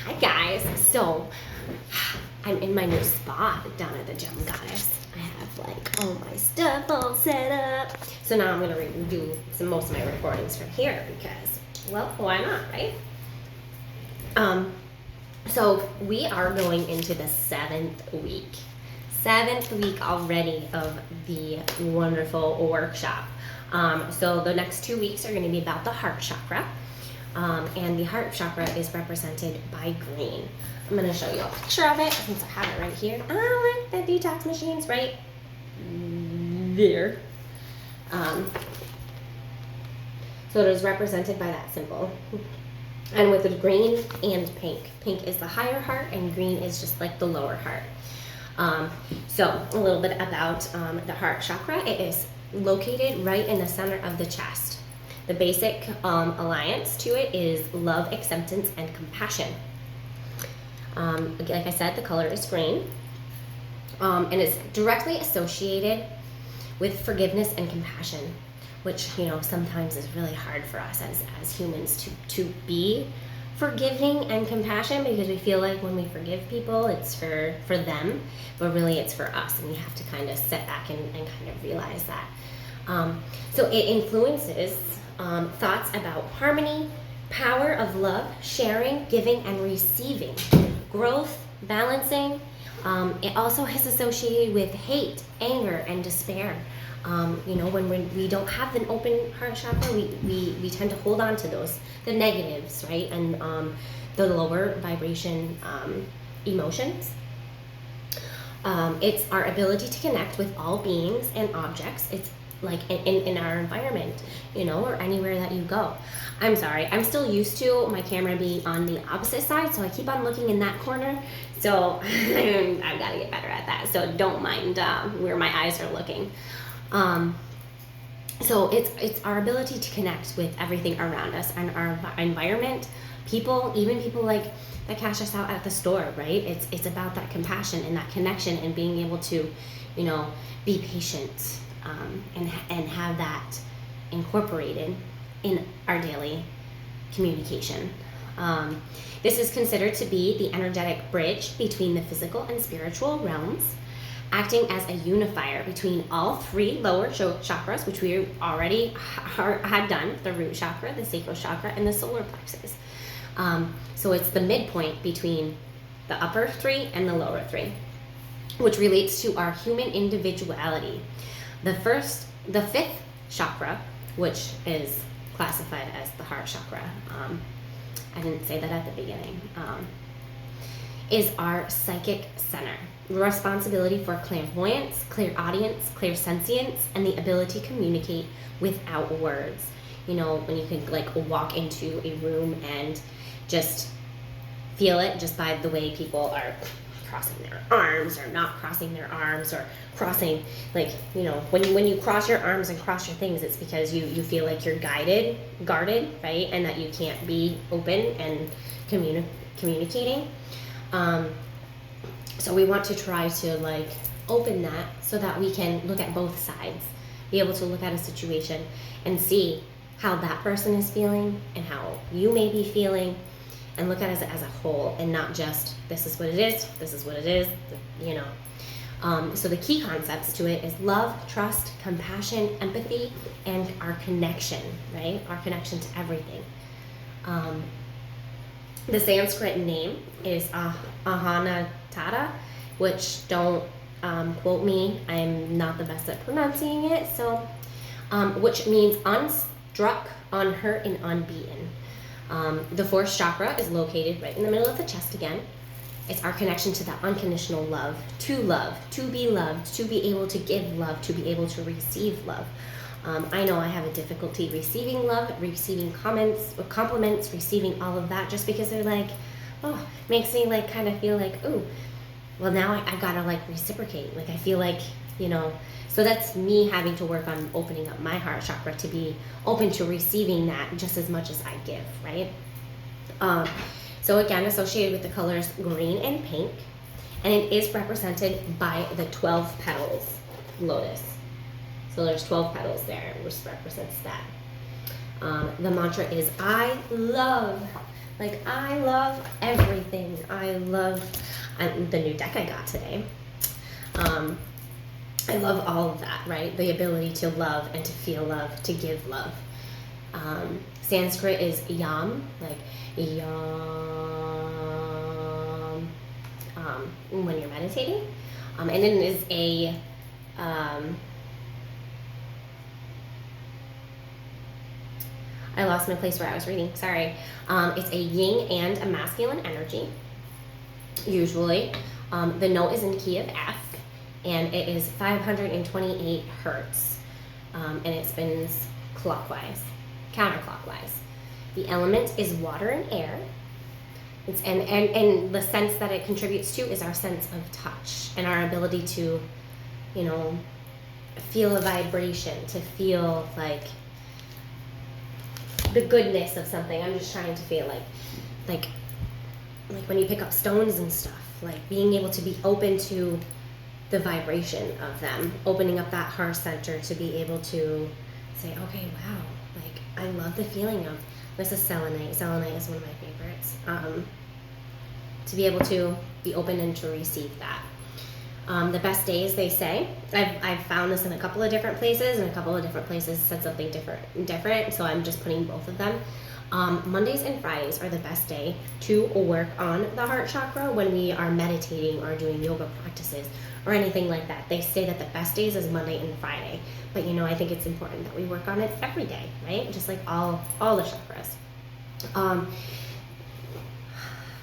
Hi guys, so I'm in my new spot down at the gym, guys. I have like all my stuff all set up. So now I'm gonna do most of my recordings from here because, well, why not, right? So we are going into the 7th week. 7th week already of the wonderful workshop. So the next 2 weeks are gonna be about the heart chakra. And the heart chakra is represented by green. I'm going to show you a picture of it since I have it right here. Oh, look, the detox machine's right there. So it is represented by that symbol. And with the green and pink. Pink is the higher heart and green is just like the lower heart. So a little bit about the heart chakra. It is located right in the center of the chest. The basic alliance to it is love, acceptance, and compassion. Like I said, the color is green. And it's directly associated with forgiveness and compassion, which, you know, sometimes is really hard for us as humans to be forgiving and compassion, because we feel like when we forgive people, it's for them, but really it's for us, and we have to kind of sit back and kind of realize that. So it influences thoughts about harmony, power of love, sharing, giving, and receiving, growth, balancing. It also is associated with hate, anger, and despair. You know, when we don't have an open heart chakra, we tend to hold on to those, the negatives, right? And the lower vibration emotions. It's our ability to connect with all beings and objects. It's like in our environment, you know, or anywhere that you go. I'm sorry, I'm still used to my camera being on the opposite side, so I keep on looking in that corner. So I've got to get better at that. So don't mind where my eyes are looking. So it's our ability to connect with everything around us and our environment, people, even people like that cash us out at the store, right? It's about that compassion and that connection and being able to, you know, be patient. And have that incorporated in our daily communication. This is considered to be the energetic bridge between the physical and spiritual realms, acting as a unifier between all three lower chakras, which we already had done, the root chakra, the sacral chakra, and the solar plexus. So it's the midpoint between the upper three and the lower three, which relates to our human individuality. The 5th chakra, which is classified as the heart chakra, I didn't say that at the beginning, is our psychic center. Responsibility for clairvoyance, clairaudience, clairsentience, and the ability to communicate without words. You know, when you can like walk into a room and just feel it just by the way people are crossing their arms or not crossing their arms, or crossing, like, you know, when you cross your arms and cross your things, it's because you feel like you're guarded, right, and that you can't be open and communicating. So we want to try to like open that so that we can look at both sides, be able to look at a situation and see how that person is feeling and how you may be feeling, and look at it as a whole, and not just this is what it is, you know. So the key concepts to it is love, trust, compassion, empathy, and our connection, right? Our connection to everything. The Sanskrit name is Ahana, which don't quote me, I'm not the best at pronouncing it, so which means unstruck, unhurt, and unbeaten. The 4th chakra is located right in the middle of the chest again. It's our connection to that unconditional love, to be loved, to be able to give love, to be able to receive love. I know I have a difficulty receiving love, receiving compliments, receiving all of that, just because they're like, oh, makes me like kind of feel like, ooh, well now I gotta like reciprocate. Like I feel like, you know, so that's me having to work on opening up my heart chakra to be open to receiving that just as much as I give, right? So again, associated with the colors green and pink, and it is represented by the 12 petals lotus. So there's 12 petals there, which represents that. The mantra is, I love Like, I love everything. I love the new deck I got today. I love all of that, right? The ability to love and to feel love, to give love. Sanskrit is yam, like yam, when you're meditating. And then it is a, I lost my place where I was reading, sorry. It's a yin and a masculine energy, usually. The note is in key of F, and it is 528 hertz, and it spins clockwise, counterclockwise. The element is water and air. It's, and the sense that it contributes to is our sense of touch and our ability to, you know, feel a vibration, to feel like the goodness of something. I'm just trying to feel like when you pick up stones and stuff, like being able to be open to the vibration of them, opening up that heart center to be able to say, okay, wow, like I love the feeling of, this is selenite. Selenite is one of my favorites. To be able to be open and to receive that. The best days, they say, I've found this in a couple of different places, and a couple of different places said something different, so I'm just putting both of them. Mondays and Fridays are the best day to work on the heart chakra when we are meditating or doing yoga practices or anything like that. They say that the best days is Monday and Friday, but you know, I think it's important that we work on it every day, right? Just like all the chakras.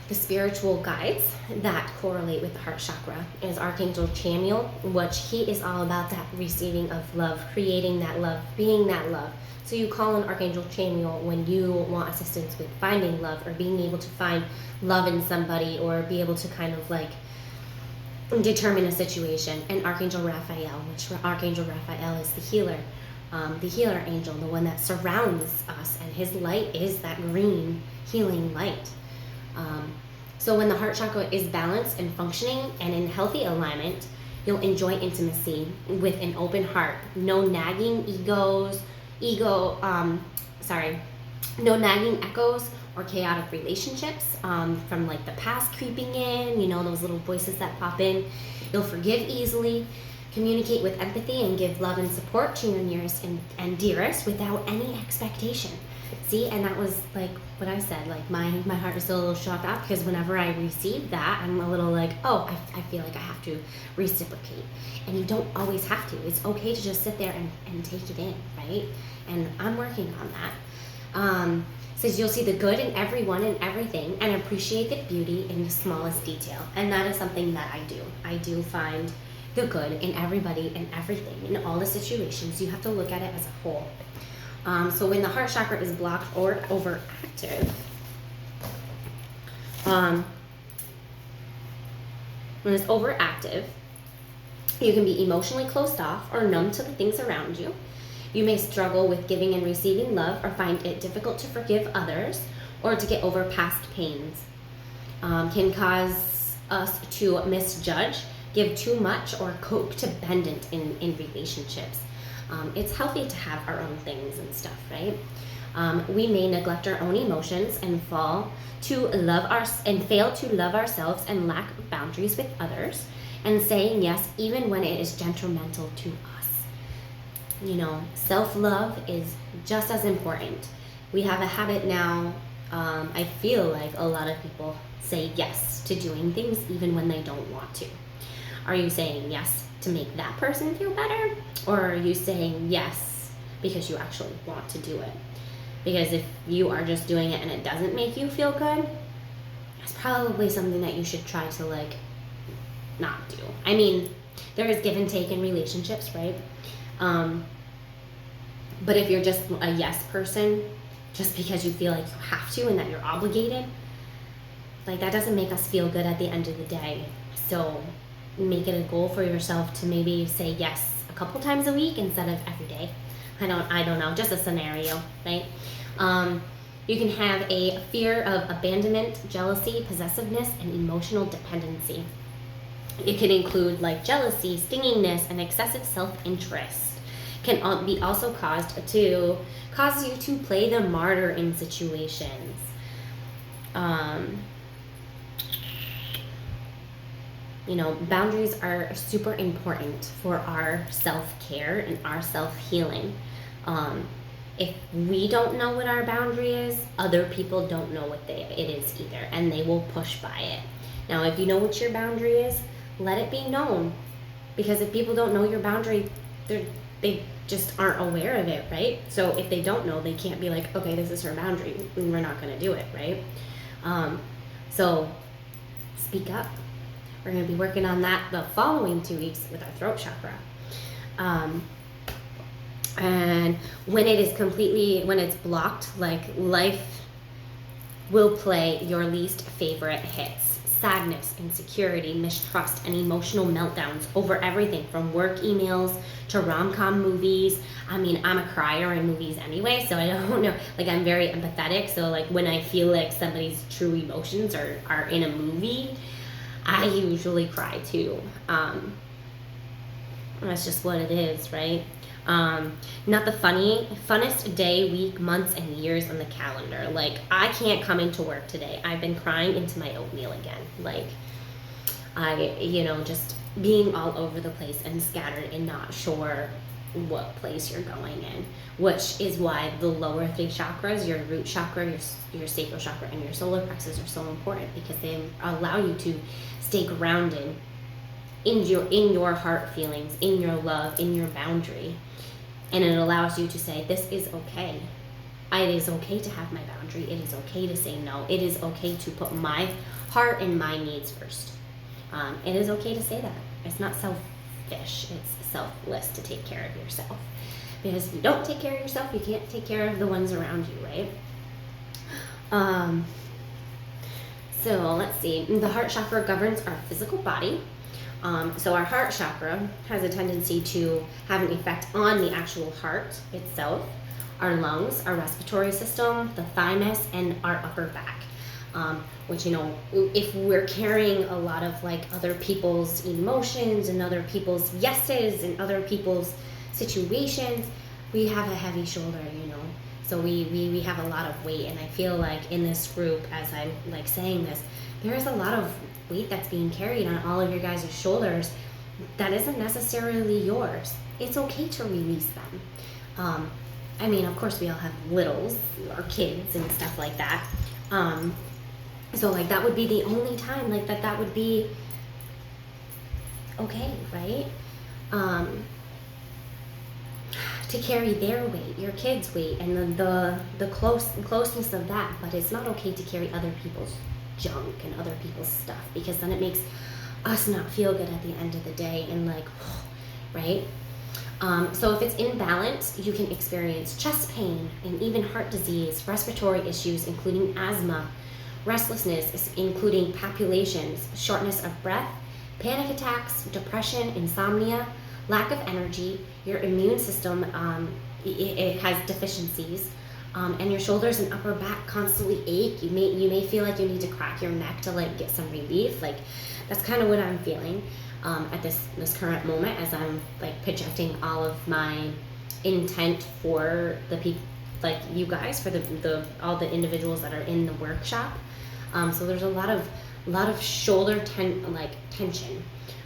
The spiritual guides that correlate with the heart chakra is Archangel Chamuel, which he is all about that receiving of love, creating that love, being that love. So you call on Archangel Chamuel when you want assistance with finding love or being able to find love in somebody or be able to kind of like determine a situation. And Archangel Raphael, which Archangel Raphael is the healer angel, the one that surrounds us, and his light is that green healing light. So when the heart chakra is balanced and functioning and in healthy alignment, you'll enjoy intimacy with an open heart. No nagging no nagging echoes or chaotic relationships from like the past creeping in, you know, those little voices that pop in. You'll forgive easily, communicate with empathy, and give love and support to your nearest and dearest without any expectation. See, and that was like what I said, like my heart is still a little shocked out because whenever I receive that, I'm a little like, oh, I feel like I have to reciprocate. And you don't always have to. It's okay to just sit there and take it in, right? And I'm working on that. Says you'll see the good in everyone and everything and appreciate the beauty in the smallest detail. And that is something that I do. I do find the good in everybody and everything, in all the situations. You have to look at it as a whole. So when the heart chakra is blocked or overactive, when it's overactive, you can be emotionally closed off or numb to the things around you. You may struggle with giving and receiving love or find it difficult to forgive others or to get over past pains. Can cause us to misjudge, give too much, or codependent in relationships. It's healthy to have our own things and stuff, right? We may neglect our own emotions and fail to love ourselves and lack boundaries with others, and saying yes even when it is detrimental to us. You know, self-love is just as important. We have a habit now, I feel like a lot of people say yes to doing things even when they don't want to. Are you saying yes to make that person feel better? Or are you saying yes because you actually want to do it? Because if you are just doing it and it doesn't make you feel good, it's probably something that you should try to like not do. I mean, there is give and take in relationships, right? But if you're just a yes person, just because you feel like you have to and that you're obligated, like that doesn't make us feel good at the end of the day. So make it a goal for yourself to maybe say yes a couple times a week instead of every day. I don't know, just a scenario, right? You can have a fear of abandonment, jealousy, possessiveness, and emotional dependency. It can include like jealousy, stinginess, and excessive self-interest. Can be also cause you to play the martyr in situations. You know, boundaries are super important for our self-care and our self-healing. If we don't know what our boundary is, other people don't know what it is either, and they will push by it. Now, if you know what your boundary is, let it be known. Because if people don't know your boundary, they just aren't aware of it, right? So if they don't know, they can't be like, okay, this is her boundary, and we're not going to do it, right? So speak up. We're going to be working on that the following 2 weeks with our throat chakra. And when it's blocked, like, life will play your least favorite hits. Sadness, insecurity, mistrust, and emotional meltdowns over everything from work emails to rom-com movies. I mean, I'm a crier in movies anyway, so I don't know. Like, I'm very empathetic, so like when I feel like somebody's true emotions are in a movie, I usually cry too. That's just what it is, right? Not the funnest day, week, months, and years on the calendar. Like, I can't come into work today. I've been crying into my oatmeal again. Like, just being all over the place and scattered and not sure what place you're going in, which is why the lower 3 chakras, your root chakra, your sacral chakra, and your solar plexus are so important, because they allow you to stay grounded in your heart feelings, in your love, in your boundary. And it allows you to say, this is okay. It is okay to have my boundary. It is okay to say no. It is okay to put my heart and my needs first. It is okay to say that. It's not selfish. It's selfless to take care of yourself. Because if you don't take care of yourself, you can't take care of the ones around you, right? So let's see. The heart chakra governs our physical body. So our heart chakra has a tendency to have an effect on the actual heart itself, our lungs, our respiratory system, the thymus, and our upper back. Which, if we're carrying a lot of like other people's emotions and other people's yeses and other people's situations, we have a heavy shoulder, So we have a lot of weight. And I feel like in this group, as I'm like saying this, there is a lot of weight that's being carried on all of your guys' shoulders that isn't necessarily yours. It's okay to release them. I mean, of course we all have littles or kids and stuff like that. So like that would be the only time like that would be okay, right? To carry their weight, your kids' weight, and the closeness of that. But it's not okay to carry other people's junk and other people's stuff, because then it makes us not feel good at the end of the day, and like, right? So if it's imbalanced, you can experience chest pain and even heart disease, respiratory issues, including asthma, restlessness, including palpitations, shortness of breath, panic attacks, depression, insomnia, lack of energy. Your immune system, it has deficiencies. And your shoulders and upper back constantly ache. You may feel like you need to crack your neck to like get some relief. Like, that's kind of what I'm feeling at this current moment, as I'm like projecting all of my intent for the people, like you guys, for the all the individuals that are in the workshop. So there's a lot of shoulder tension,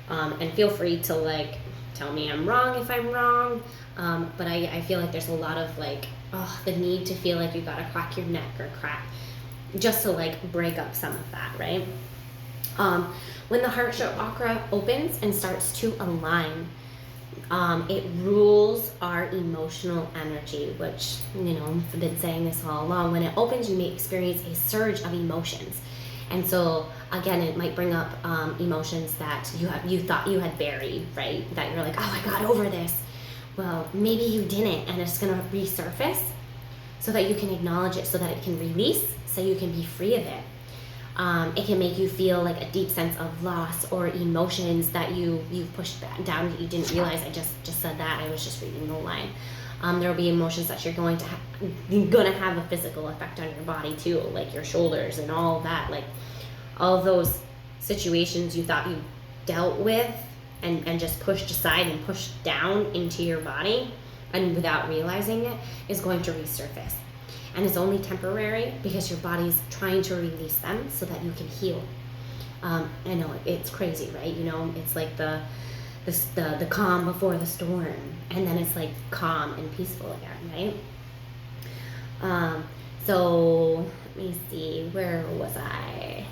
and feel free to like tell me I'm wrong if I'm wrong. But I feel like there's a lot of like, the need to feel like you gotta crack your neck or crack, just to like break up some of that, right? When the heart chakra opens and starts to align, it rules our emotional energy, which, I've been saying this all along. When it opens, you may experience a surge of emotions. And so again, it might bring up emotions that you thought you had buried, right? That you're like, oh, I got over this. Well, maybe you didn't, and it's gonna resurface so that you can acknowledge it, so that it can release, so you can be free of it. It can make you feel like a deep sense of loss, or emotions that you've pushed back down that you didn't realize. I just said that. I was just reading the line. There will be emotions that you're going to have a physical effect on your body too, like your shoulders and all that, like all of those situations you thought you dealt with and just pushed aside and pushed down into your body, and without realizing it, is going to resurface. and it's only temporary because your body's trying to release them so that you can heal. I know it's crazy, right? You know, it's like the calm before the storm, and then it's like calm and peaceful again, right? So let me see, where was I?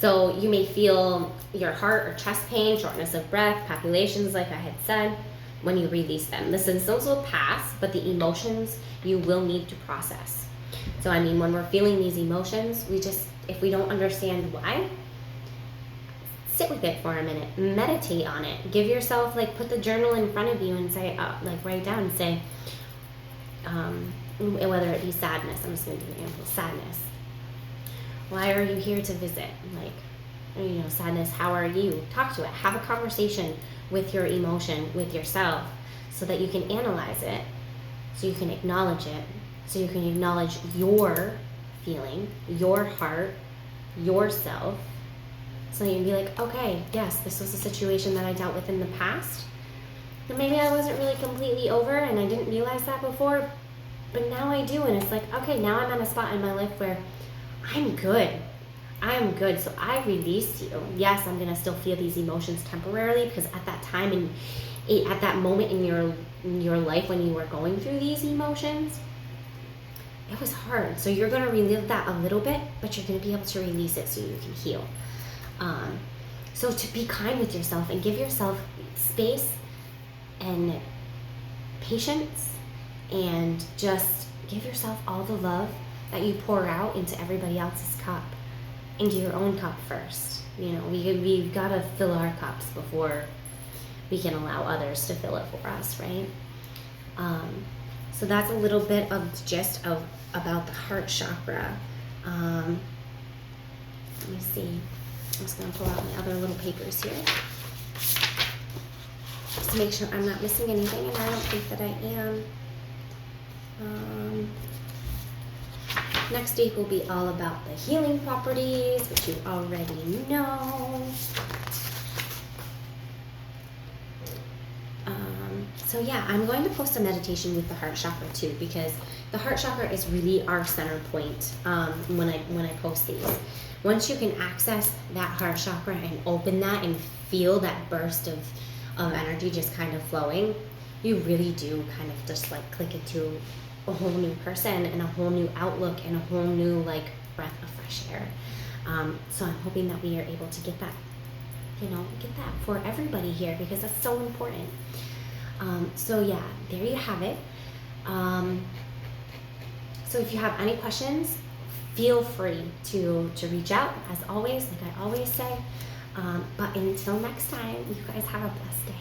So you may feel your heart or chest pain, shortness of breath, palpitations, like I had said, when you release them. The symptoms will pass, but the emotions you will need to process. So I mean, when we're feeling these emotions, if we don't understand why, sit with it for a minute, meditate on it, give yourself, like, put the journal in front of you and say, like, write down and say, whether it be sadness, I'm just going to give an example, sadness. Why are you here to visit? Like, you know, sadness, how are you? Talk to it. Have a conversation with your emotion, with yourself, so that you can analyze it, so you can acknowledge it, so you can acknowledge your feeling, your heart, yourself, so you can be like, okay, yes, this was a situation that I dealt with in the past, and maybe I wasn't really completely over, and I didn't realize that before, but now I do, and it's like, okay, now I'm at a spot in my life where I'm good. I'm good. So I release you. Yes, I'm going to still feel these emotions temporarily, because at that time and at that moment in your life when you were going through these emotions, it was hard. So you're going to relive that a little bit, but you're going to be able to release it so you can heal. So to be kind with yourself and give yourself space and patience, and just give yourself all the love that you pour out into everybody else's cup, into your own cup first. You know, we've got to fill our cups before we can allow others to fill it for us, right? So that's a little bit of the gist about the heart chakra. Let me see. I'm just going to pull out my other little papers here, just to make sure I'm not missing anything, and I don't think that I am. Next week will be all about the healing properties, which you already know. So yeah, I'm going to post a meditation with the heart chakra too, because the heart chakra is really our center point when I post these. Once you can access that heart chakra and open that and feel that burst of energy just kind of flowing, you really do kind of just like click into a whole new person and a whole new outlook and a whole new like breath of fresh air. So I'm hoping that we are able to get that, get that for everybody here, because that's so important. So yeah, there you have it. So if you have any questions, feel free to reach out, as always, like I always say. But until next time, you guys have a blessed day.